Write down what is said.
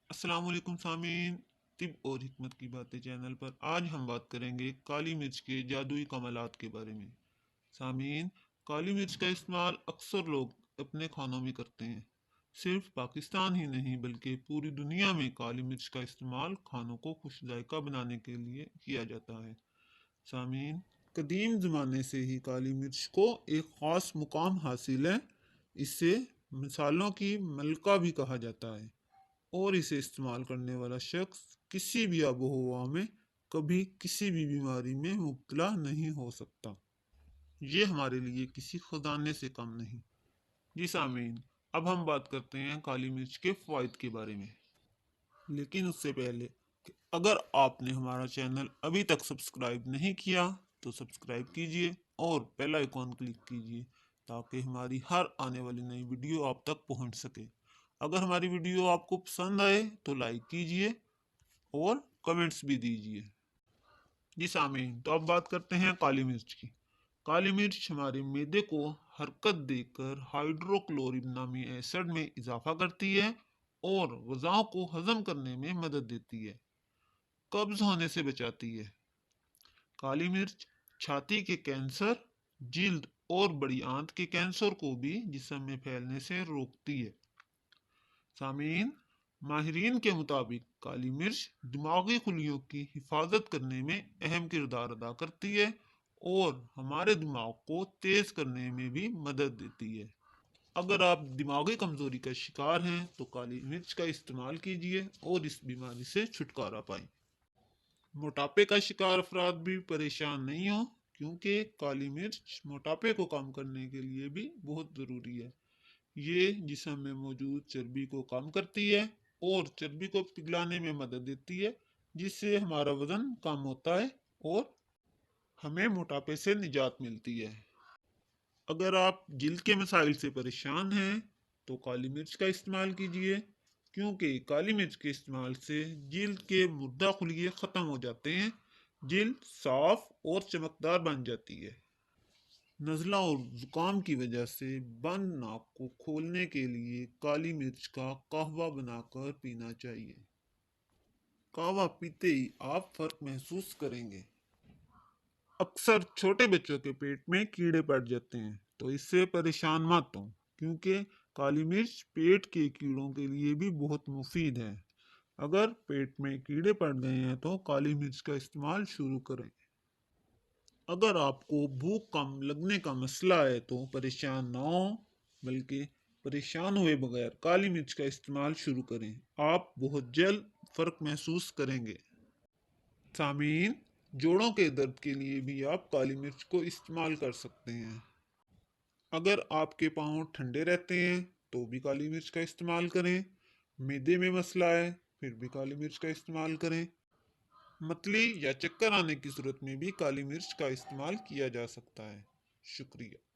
السلام علیکم سامعین، طب اور حکمت کی باتیں چینل پر آج ہم بات کریں گے کالی مرچ کے جادوئی کمالات کے بارے میں۔ سامعین، کالی مرچ کا استعمال اکثر لوگ اپنے کھانوں میں کرتے ہیں۔ صرف پاکستان ہی نہیں بلکہ پوری دنیا میں کالی مرچ کا استعمال کھانوں کو خوش ذائقہ بنانے کے لیے کیا جاتا ہے۔ سامعین، قدیم زمانے سے ہی کالی مرچ کو ایک خاص مقام حاصل ہے۔ اسے مصالحوں کی ملکہ بھی کہا جاتا ہے اور اسے استعمال کرنے والا شخص کسی بھی آب و ہوا میں کبھی کسی بھی بیماری میں مبتلا نہیں ہو سکتا۔ یہ ہمارے لیے کسی خزانے سے کم نہیں۔ جی سامعین، اب ہم بات کرتے ہیں کالی مرچ کے فوائد کے بارے میں، لیکن اس سے پہلے کہ اگر آپ نے ہمارا چینل ابھی تک سبسکرائب نہیں کیا تو سبسکرائب کیجئے اور بیل آئیکن کلک کیجئے تاکہ ہماری ہر آنے والی نئی ویڈیو آپ تک پہنچ سکے۔ اگر ہماری ویڈیو آپ کو پسند آئے تو لائک کیجئے اور کمنٹس بھی دیجئے۔ جی سامعین، تو اب بات کرتے ہیں کالی مرچ کی۔ کالی مرچ ہمارے معدے کو حرکت دے کر ہائیڈروکلورک نامی ایسڈ میں اضافہ کرتی ہے اور غذاؤں کو ہضم کرنے میں مدد دیتی ہے، قبض ہونے سے بچاتی ہے۔ کالی مرچ چھاتی کے کینسر، جلد اور بڑی آنت کے کینسر کو بھی جسم میں پھیلنے سے روکتی ہے۔ سامعین، ماہرین کے مطابق کالی مرچ دماغی خلیوں کی حفاظت کرنے میں اہم کردار ادا کرتی ہے اور ہمارے دماغ کو تیز کرنے میں بھی مدد دیتی ہے۔ اگر آپ دماغی کمزوری کا شکار ہیں تو کالی مرچ کا استعمال کیجیے اور اس بیماری سے چھٹکارا پائیں۔ موٹاپے کا شکار افراد بھی پریشان نہیں ہوں، کیونکہ کالی مرچ موٹاپے کو کم کرنے کے لیے بھی بہت ضروری ہے۔ یہ جسم میں موجود چربی کو کم کرتی ہے اور چربی کو پگھلانے میں مدد دیتی ہے، جس سے ہمارا وزن کم ہوتا ہے اور ہمیں موٹاپے سے نجات ملتی ہے۔ اگر آپ جلد کے مسائل سے پریشان ہیں تو کالی مرچ کا استعمال کیجیے، کیونکہ کالی مرچ کے استعمال سے جلد کے مردہ خلیے ختم ہو جاتے ہیں، جلد صاف اور چمکدار بن جاتی ہے۔ نزلہ اور زکام کی وجہ سے بند ناک کو کھولنے کے لیے کالی مرچ کا قہوہ بنا کر پینا چاہیے۔ قہوہ پیتے ہی آپ فرق محسوس کریں گے۔ اکثر چھوٹے بچوں کے پیٹ میں کیڑے پڑ جاتے ہیں تو اس سے پریشان مت ہوں، کیونکہ کالی مرچ پیٹ کے کیڑوں کے لیے بھی بہت مفید ہے۔ اگر پیٹ میں کیڑے پڑ گئے ہیں تو کالی مرچ کا استعمال شروع کریں۔ اگر آپ کو بھوک کم لگنے کا مسئلہ ہے تو پریشان نہ ہوں، بلکہ پریشان ہوئے بغیر کالی مرچ کا استعمال شروع کریں۔ آپ بہت جلد فرق محسوس کریں گے۔ سامعین، جوڑوں کے درد کے لیے بھی آپ کالی مرچ کو استعمال کر سکتے ہیں۔ اگر آپ کے پاؤں ٹھنڈے رہتے ہیں تو بھی کالی مرچ کا استعمال کریں۔ معدے میں مسئلہ ہے پھر بھی کالی مرچ کا استعمال کریں۔ متلی یا چکر آنے کی صورت میں بھی کالی مرچ کا استعمال کیا جا سکتا ہے۔ شکریہ۔